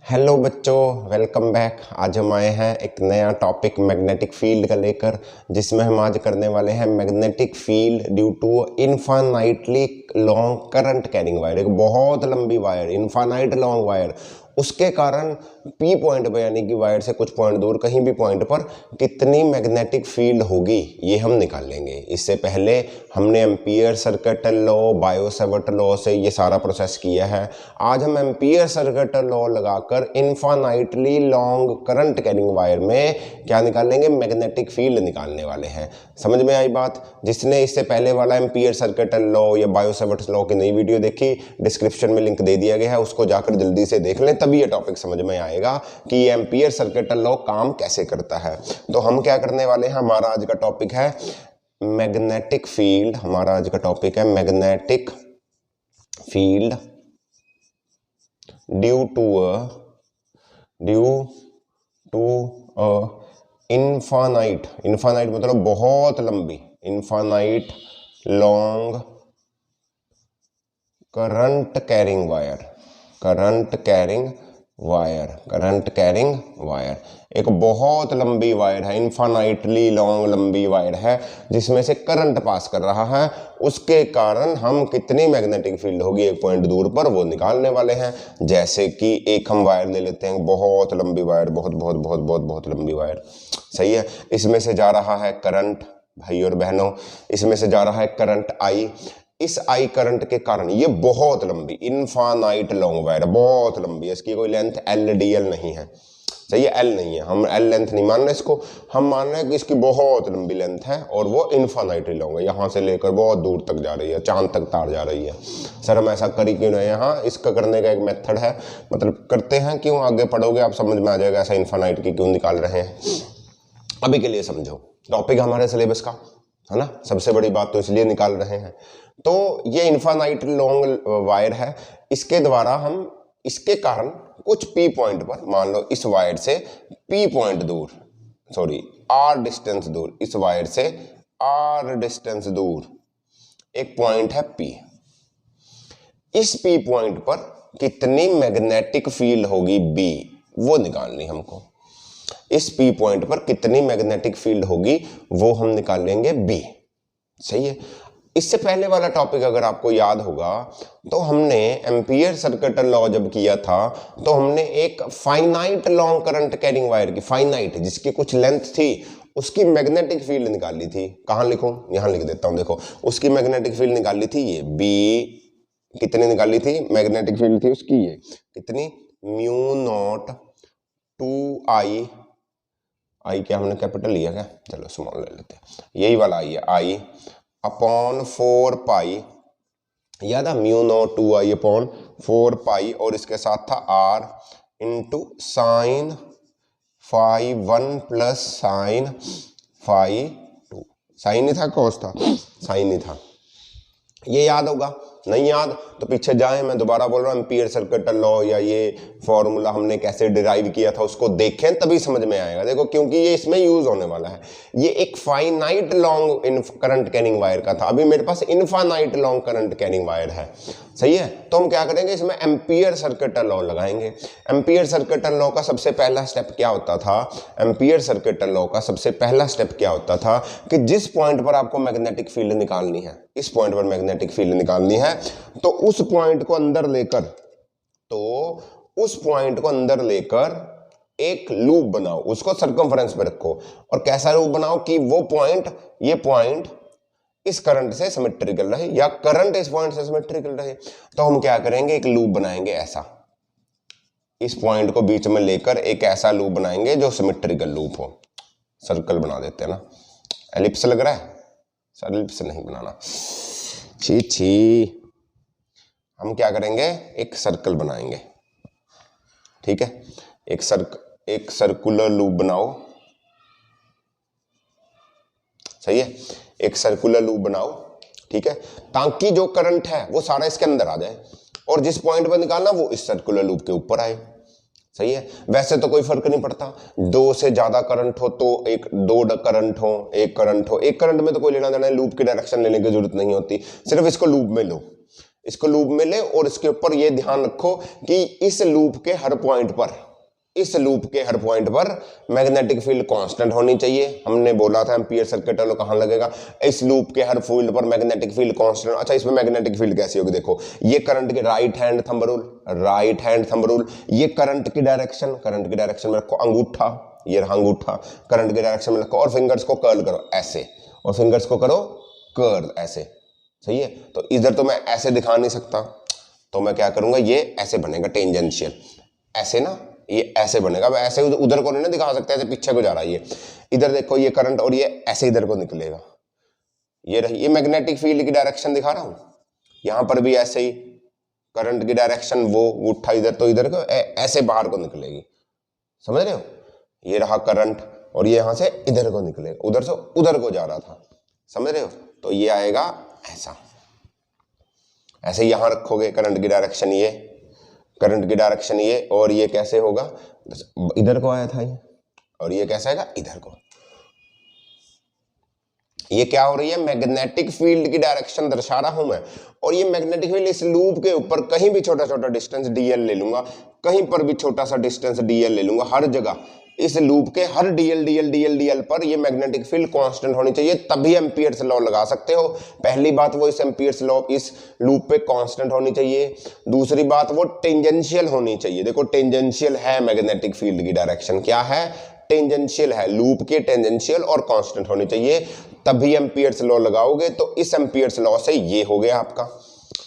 Hello बच्चों, welcome back. आज हम आए हैं एक नया टॉपिक मैग्नेटिक फील्ड का लेकर, जिसमें हम आज करने वाले हैं magnetic field due to infinitely long current carrying wire. एक बहुत लंबी वायर, इनफाइनाइट लॉन्ग वायर, उसके कारण पी पॉइंट पर यानी कि वायर से कुछ पॉइंट दूर कहीं भी पॉइंट पर कितनी मैग्नेटिक फील्ड होगी ये हम निकाल लेंगे। इससे पहले हमने ampere circuit law, bio Savart law से ये सारा प्रोसेस किया है। आज हम एम्पियर सर्किट लॉ लगाकर infinitely long current carrying wire में क्या निकालेंगे, मैग्नेटिक फील्ड निकालने वाले हैं। समझ में आई बात? जिसने इससे पहले वाला एम्पियर सर्किट लॉ या बायो सेवर्ट लॉ की नई वीडियो देखी, डिस्क्रिप्शन में लिंक दे दिया गया है, उसको जाकर जल्दी से देख लें, तभी ये टॉपिक समझ में आएगा कि ये एम्पियर सर्किट लॉ काम कैसे करता है। तो हम क्या करने वाले हैं, हमारा आज का टॉपिक है मैग्नेटिक फील्ड। हमारा आज का टॉपिक है magnetic field due to infinite मतलब बहुत लंबी, infinite long current carrying wire. एक बहुत लंबी वायर है, इनफाइनाइटली लॉन्ग लंबी वायर है, जिसमें से करंट पास कर रहा है। उसके कारण हम कितनी मैग्नेटिक फील्ड होगी एक पॉइंट दूर पर, वो निकालने वाले हैं। जैसे कि एक हम वायर ले लेते हैं, बहुत लंबी वायर, बहुत लंबी वायर। सही है। इसमें से जा रहा है करंट, भाई और बहनों, इसमें से जा रहा है करंट आई। इस आई करंट के कारण ये बहुत लंबी इनफाइनाइट लॉन्ग वायर, बहुत लंबी है। इसकी कोई लेंथ एल डी एल नहीं है। सही है, एल नहीं है, हम एल लेंथ नहीं मान रहे इसको, हम मान रहे हैं कि इसकी बहुत लंबी लेंथ है और वो इनफाइनाइटली लॉन्ग है। यहाँ से लेकर बहुत दूर तक जा रही है, चांद तक तार जा रही है। सर हम ऐसा कर ही क्यों नहीं? यहाँ इसका करने का एक मेथड है, मतलब करते हैं क्यों, आगे पढ़ोगे आप समझ में आ जाएगा ऐसा इनफाइनाइट की क्यों निकाल रहे हैं। अभी के लिए समझो, टॉपिक हमारे सिलेबस का है ना, सबसे बड़ी बात तो इसलिए निकाल रहे हैं। तो ये इनफाइनाइट लॉन्ग वायर है, इसके द्वारा हम, इसके कारण कुछ पी पॉइंट पर, मान लो इस वायर से पी पॉइंट दूर, सॉरी आर डिस्टेंस दूर, इस वायर से आर डिस्टेंस दूर एक पॉइंट है पी। इस पी पॉइंट पर कितनी मैग्नेटिक फील्ड होगी बी, वो निकालनी हमको। इस पी पॉइंट पर कितनी मैग्नेटिक फील्ड होगी वो हम निकाल लेंगे बी। सही है। इससे पहले वाला टॉपिक अगर आपको याद होगा तो हमने एम्पियर सर्किट लॉ जब किया था तो हमने एक finite long current carrying wire की, फाइनाइट जिसकी कुछ लेंथ थी, उसकी मैग्नेटिक फील्ड निकाली थी। कहां लिखूं? यहां लिख देता हूं, देखो उसकी मैग्नेटिक फील्ड निकाली थी ये बी। कितनी निकाली थी मैग्नेटिक फील्ड? थी उसकी ये कितनी, म्यू नॉट टू आई, आई क्या हमने कैपिटल लिया क्या, चलो स्मॉल ले लेते हैं, यही वाला आई है, आई अपॉन 4 पाई, याद है, mu naught 2 I upon 4 pi, और इसके साथ था r into sine phi 1 plus sine phi 2। Sine ही था, कॉस था, साइन ही था। ये याद होगा, नहीं याद तो पीछे जाएं, मैं दोबारा बोल रहा हूं, एम्पियर सर्किट लॉ या ये फॉर्मूला हमने कैसे डिराइव किया था उसको देखें, तभी समझ में आएगा। देखो क्योंकि ये इसमें यूज होने वाला है। ये एक finite long current carrying wire का था, अभी मेरे पास infinite long current carrying wire है। सही है। तो हम क्या करेंगे, इसमें एम्पियर सर्किट लॉ लगाएंगे। एम्पियर सर्किट लॉ का सबसे पहला स्टेप क्या होता था, एम्पियर सर्किट लॉ का सबसे पहला स्टेप क्या होता था कि जिस पॉइंट पर आपको मैग्नेटिक फील्ड निकालनी है, इस पॉइंट पर मैग्नेटिक फील्ड निकालनी है, तो उस पॉइंट को अंदर लेकर एक लूप बनाओ, उसको सर्कमफ्रेंस पे रखो, और कैसा लूप बनाओ कि वो पॉइंट, ये पॉइंट इस करंट से सिमेट्रिकल रहे या करंट इस पॉइंट से सिमेट्रिकल रहे। तो हम क्या करेंगे, एक लूप बनाएंगे ऐसा, इस पॉइंट को बीच में लेकर एक ऐसा लूप बनाएंगे जो सिमेट्रिकल लूप हो। सर्कल बना देते हैं ना, एलिप्स लग रहा है, सर एलिप्स नहीं बनाना, छी। हम क्या करेंगे, एक सर्कल बनाएंगे, ठीक है, एक सर्कुलर लूप बनाओ। सही है, एक सर्कुलर लूप बनाओ, ठीक है, ताकि जो करंट है वो सारा इसके अंदर आ जाए और जिस पॉइंट पर निकालना वो इस सर्कुलर लूप के ऊपर आए। सही है। वैसे तो कोई फर्क नहीं पड़ता, 2 से ज्यादा करंट हो तो दो करंट हो, एक करंट में तो कोई लेना देना, लूप की डायरेक्शन लेने की जरूरत नहीं होती, सिर्फ इसको लूप में लो। इसको लूप में ले और इसके ऊपर ये ध्यान रखो कि इस लूप के हर पॉइंट पर मैग्नेटिक फील्ड कांस्टेंट होनी चाहिए। हमने बोला था एम्पीयर सर्किट लो कहां लगेगा, इस लूप के हर फील्ड पर मैग्नेटिक फील्ड कांस्टेंट। अच्छा, इसमें मैग्नेटिक फील्ड कैसी होगी, देखो ये करंट के राइट हैंड थंब रूल, ये करंट की डायरेक्शन में रखो अंगूठा, ये रहा अंगूठा, करंट की डायरेक्शन में रखो और फिंगर्स को कर्ल करो ऐसे, और फिंगर्स को करो कर्ल ऐसे, सही है। तो इधर तो मैं ऐसे दिखा नहीं सकता, तो मैं क्या करूंगा, ये ऐसे बनेगा टेंजेंशियल, ऐसे ना, ये ऐसे बनेगा। अब ऐसे उधर को नहीं ना दिखा सकते, ऐसे पीछे को जा रहा है ये, इधर देखो ये करंट और ये ऐसे इधर को निकलेगा, ये रही, ये मैग्नेटिक फील्ड की डायरेक्शन दिखा रहा हूं। यहां पर भी ऐसे ही करंट की डायरेक्शन, वो उठा इधर तो इधर को ऐसे बाहर को निकलेगी, समझ रहे हो। ये रहा करंट और ये यहां से इधर को निकलेगा, उधर से उधर को जा रहा था, समझ रहे हो। तो ये आएगा ऐसा, ऐसे यहां रखोगे करंट की डायरेक्शन ये, और ये कैसे होगा, इधर को आया था ये, और ये कैसे आएगा इधर को। ये क्या हो रही है, मैग्नेटिक फील्ड की डायरेक्शन दर्शा रहा हूं मैं, और ये मैग्नेटिक फील्ड इस लूप के ऊपर कहीं भी छोटा छोटा डिस्टेंस डीएल ले लूंगा, कहीं पर भी छोटा सा डिस्टेंस डीएल ले लूंगा, हर जगह इस लूप के हर डीएल पर ये मैग्नेटिक फील्ड कांस्टेंट होनी चाहिए, तभी एम्पियर्स लॉ लगा सकते हो। पहली बात वो इस एम्पियर्स लॉ इस लूप पे कांस्टेंट होनी चाहिए, दूसरी बात वो टेंजेंशियल होनी चाहिए। देखो टेंजेंशियल है मैग्नेटिक फील्ड की डायरेक्शन, क्या है, टेंजेंशियल है, लूप के टेंजेंशियल और कांस्टेंट होनी चाहिए, तभी एम्पियर्स लॉ लगाओगे। तो इस एम्पियर्स लॉ से ये हो गया आपका,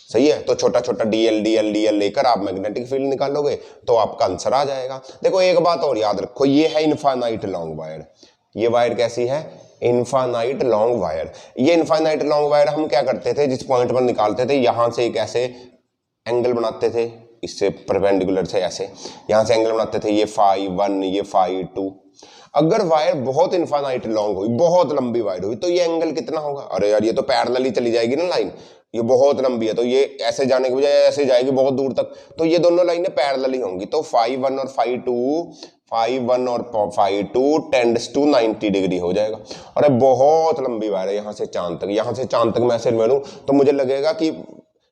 सही है। तो छोटा छोटा डीएल लेकर आप मैग्नेटिक फील्ड निकालोगे तो आपका आंसर आ जाएगा। देखो एक बात और याद रखो, ये है इनफाइनाइट लॉन्ग वायर, ये वायर कैसी है, इनफाइनाइट लॉन्ग वायर। ये इनफाइनाइट लॉन्ग वायर हम क्या करते थे, जिस पॉइंट पर निकालते थे यहां से एक ऐसे एंगल बनाते थे, इससे परपेंडिकुलर से ऐसे यहां से एंगल बनाते थे, ये φ1 ये φ2। अगर वायर बहुत इनफाइनाइट लॉन्ग हुई, बहुत लंबी वायर हुई, तो ये एंगल कितना होगा, अरे यार ये तो पैरेलली चली जाएगी ना लाइन, ये बहुत लंबी है तो ये ऐसे जाने के बजाय ऐसे जाएगी बहुत दूर तक, तो ये दोनों लाइनें पैरेलली होंगी। तो φ1 और φ2 टेंड्स टू 90 डिग्री हो जाएगा। अरे बहुत लंबी वायर है यहाँ से चांद तक मैं ऐसे मानूं तो मुझे लगेगा कि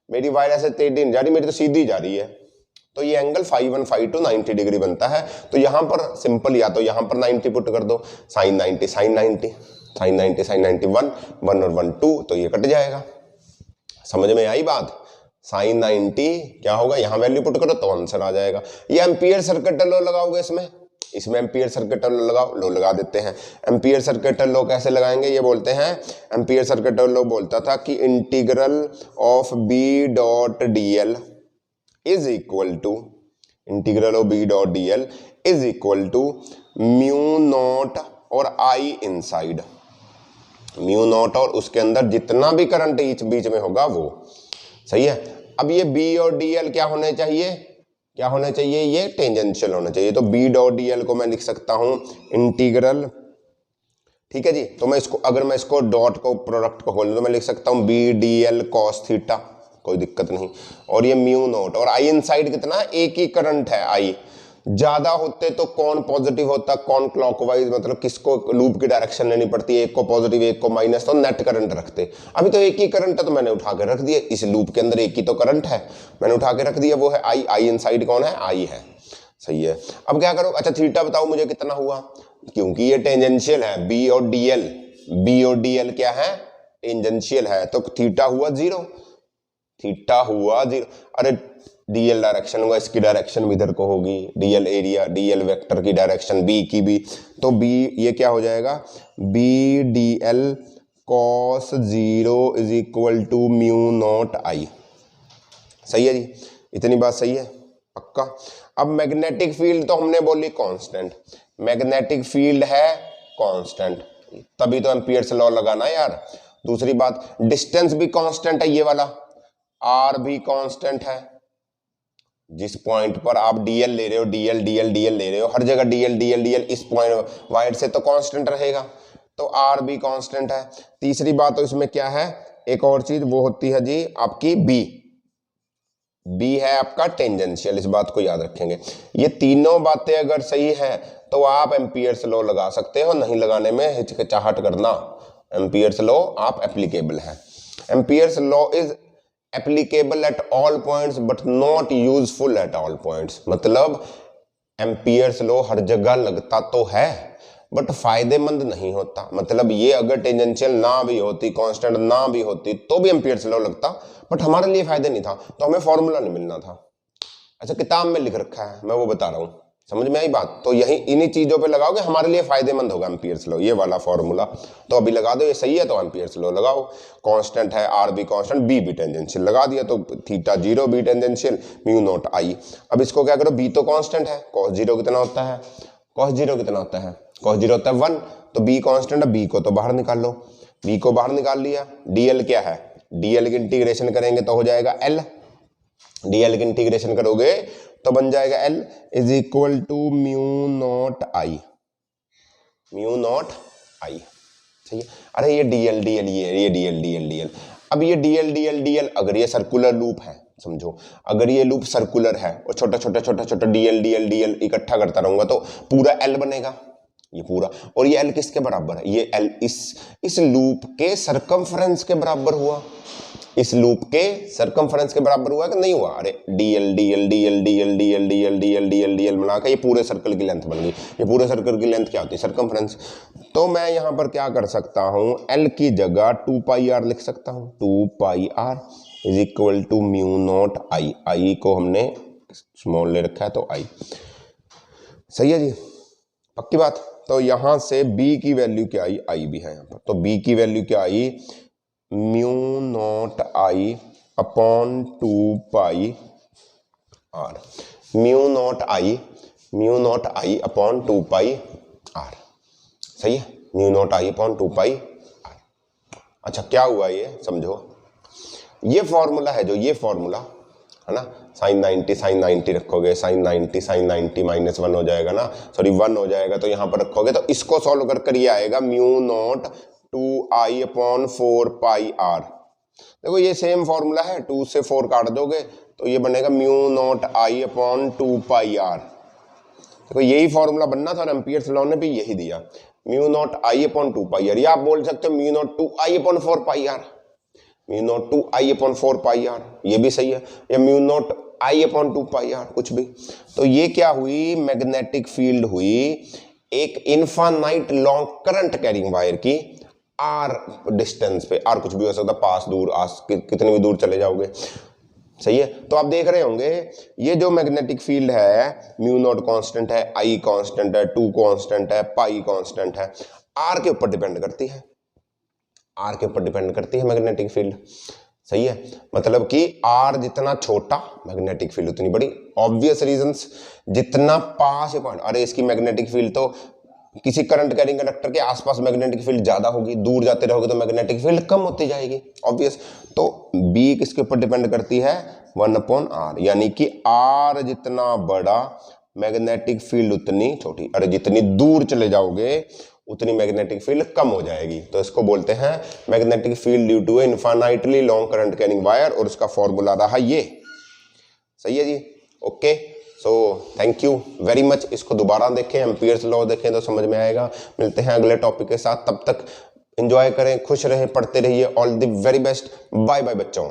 मेरी वायर ऐसे टेढ़ी नहीं जा रही, मेरी तो सीधी जा रही है। तो ये एंगल φ1 φ2 90 डिग्री बनता है। तो यहाँ पर सिंपल, या तो यहाँ पर 90 पुट कर दो, sin 90 sin 90 1 और 1 2, तो ये कट जाएगा। समझ में आई बात, sin 90 क्या होगा, यहाँ वैल्यू पुट करो तो आंसर आ जाएगा। ये एम्पियर सर्किट लॉ लगाओगे इसमें एम्पियर सर्किट लॉ लगाओ, लो लगा देते हैं। एम्पियर सर्किट लॉ कैसे लगाएंगे, ये बोलते हैं, एम्पियर सर्किट लॉ बोलता था कि integral of B dot D L is equal to mu naught और आई इनसाइड, म्यू नॉट और उसके अंदर जितना भी करंट बीच में होगा वो, सही है। अब ये बी और डी एल क्या होने चाहिए, ये टेंजेंशियल होना चाहिए। तो बी डॉट डी एल को मैं लिख सकता हूं इंटीग्रल, ठीक है जी। तो मैं इसको, अगर मैं इसको डॉट को प्रोडक्ट को खोल दूं तो मैं लिख सकता हूं B D L cos theta, कोई दिक्कत नहीं। और ये म्यू नॉट और आई इनसाइड कितना, एक ही करंट है, आई ज्यादा होते तो कौन पॉजिटिव होता, कौन क्लॉकवाइज, मतलब किसको लूप की डायरेक्शन लेनी पड़ती है, एक को पॉजिटिव एक को माइनस, तो नेट करंट रखते। अभी तो एक ही करंट है तो मैंने उठा के रख दिया, इस लूप के अंदर एक ही तो करंट है, मैंने उठा के रख दिया, वो है आई इनसाइड कौन है, आई है, सही है। अब क्या करो, अच्छा थीटा बताओ मुझे कितना हुआ, क्योंकि ये टेंजेंशियल है, बी और डी एल क्या है, टेंजेंशियल है, तो थीटा हुआ जीरो। अरे डीएल डायरेक्शन होगा, इसकी डायरेक्शन भी इधर को होगी, डीएल एरिया, डीएल वेक्टर की डायरेक्शन बी की भी, तो बी ये क्या हो जाएगा, B D L cos 0 is equal to mu naught I, सही है जी, इतनी बात सही है, पक्का। अब मैग्नेटिक फील्ड तो हमने बोली कांस्टेंट, मैग्नेटिक फील्ड है कांस्टेंट, तभी तो एम्पियर्स लॉ लगाना है यार। दूसरी बात, डिस्टेंस भी कांस्टेंट है, ये वाला आर भी कांस्टेंट है, जिस पॉइंट पर आप डीएल ले रहे हो, डीएल ले रहे हो, हर जगह डीएल, इस पॉइंट वाइड से तो कांस्टेंट रहेगा, तो आर भी कांस्टेंट है। तीसरी बात तो इसमें क्या है, एक और चीज वो होती है जी आपकी बी है आपका टेंजेंशियल, इस बात को याद रखेंगे। ये तीनों बातें अगर सही है तो आप एम्पियर्स लॉ लगा सकते हो, नहीं लगाने में हिचकिचाहट करना, एम्पियर्स लॉ आप एप्लीकेबल है। Ampere's law is applicable at all points but not useful at all points, मतलब एम्पियर्स लॉ हर जगह लगता तो है बट फायदेमंद नहीं होता। मतलब ये अगर टेंजेंशियल ना भी होती, कांस्टेंट ना भी होती तो भी एम्पियर्स लॉ लगता, बट हमारे लिए फायदे नहीं था, तो हमें फॉर्मूला नहीं मिलना था। अच्छा, किताब में लिख रखा है, मैं वो बता रहा हूँ, समझ में आई बात? तो यही इन्हीं चीजों पे लगाओगे, हमारे लिए फायदेमंद होगा एम्पियर्स लॉ, ये वाला फॉर्मूला। तो अभी लगा दो, ये सही है तो एम्पियर्स लॉ लगाओ। कांस्टेंट है, आर भी कांस्टेंट, बी भी टेंजेंशियल, लगा दिया तो theta 0 B tangential mu naught I. अब इसको क्या करो, बी तो कांस्टेंट है, cos 0 कितना होता है, cos 0 कितना होता है, cos 0 होता है 1, तो बी कांस्टेंट है, बी को तो बाहर निकाल लो, बी को बाहर निकाल लिया। डीएल क्या है, डीएल की इंटीग्रेशन करेंगे तो हो जाएगा एल, डीएल की इंटीग्रेशन करोगे तो बन जाएगा L is equal to mu naught I, mu naught I. सही है। अरे ये डीएल डीएल, ये डीएल डीएल डीएल, अब ये डीएल डीएल डीएल अगर ये सर्कुलर लूप है, समझो अगर ये लूप सर्कुलर है और छोटा छोटा छोटा छोटा डीएल डीएल डीएल इकट्ठा करता रहूंगा तो पूरा L बनेगा, ये पूरा। और ये L किसके बराबर है, ये L इस लूप के सरकमफ्रेंस के बराबर हुआ, इस लूप के सरकमफ्रेंस के बराबर हुआ कि नहीं हुआ? अरे DL dl dl dl dl dl dl dl DL बनाकर ये पूरे सर्कल की लेंथ बन गई। ये पूरे सर्कल की लेंथ क्या होती है, सरकमफ्रेंस। तो मैं यहाँ पर क्या कर सकता हूँ, L की जगह 2 पाई r लिख सकता हूँ, 2 pi r is equal to mu naught I, I को हमने स्मॉल ले रखा है तो आई। सही है जी, पक्की बात। तो यहाँ से B की वैल्यू क्या आई, आई भी है यहाँ पर, तो B की वैल्यू क्या आई, mu naught I upon 2 pi r, mu naught I upon 2 pi r. सही है, mu naught I upon 2 pi r. अच्छा क्या हुआ ये समझो, ये फॉर्मूला है जो, ये फॉर्मूला है ना, साइन 90 रखोगे, साइन 90 माइनस 1 हो जाएगा ना, सॉरी 1 हो जाएगा, तो यहाँ पर रखोगे तो इसको सॉल्व कर ये आएगा mu naught 2i upon 4 pi r. देखो ये सेम फॉर्मूला है, 2 से 4 काट दोगे तो ये बनेगा mu naught I upon 2 pi r. देखो यही फॉर्मूला बनना था और एम्पियर्स लॉ ने भी यही दिया, mu naught I upon 2 pi r, या आप बोल सकते हो mu naught 2i upon 4 pi r, mu naught 2i upon 4 pi r, ये भी सही है, या mu naught i upon 2 pi r, कुछ भी। तो ये क्या हुई, मैग्नेटिक फील्ड हुई एक infinite long current carrying wire की आर डिस्टेंस पे, आर कुछ भी हो सकता, पास दूर आस कितने भी दूर चले जाओगे। सही है। तो आप देख रहे होंगे ये जो मैग्नेटिक फील्ड है, म्यू नॉट कांस्टेंट है, आई कांस्टेंट है, 2 कांस्टेंट है, पाई कांस्टेंट है, आर के ऊपर डिपेंड करती है, आर के ऊपर डिपेंड करती है मैग्नेटिक फील्ड। सही है, मतलब कि आर जितना छोटा मैग्नेटिक फील्ड उतनी बड़ी, ऑब्वियस रीजंस, जितना पास है पॉइंट, अरे इसकी मैग्नेटिक फील्ड तो किसी करंट कैरिंग कंडक्टर के आसपास मैग्नेटिक फील्ड ज्यादा होगी, दूर जाते रहोगे तो मैग्नेटिक फील्ड कम होती जाएगी, ऑब्वियस। तो बी किसके ऊपर डिपेंड करती है, 1 अपॉन आर, यानी कि आर जितना बड़ा मैग्नेटिक फील्ड उतनी छोटी, अरे जितनी दूर चले जाओगे उतनी मैग्नेटिक फील्ड कम हो जाएगी। तो इसको बोलते हैं magnetic field due to infinitely long current carrying wire, और उसका फॉर्मूला रहा ये। सही है जी, okay. So thank you very much. इसको दोबारा देखें, एम्पियर्स लॉ देखें तो समझ में आएगा। मिलते हैं अगले टॉपिक के साथ, तब तक एंजॉय करें, खुश रहें, पढ़ते रहिए। All the very best, bye bye बच्चों।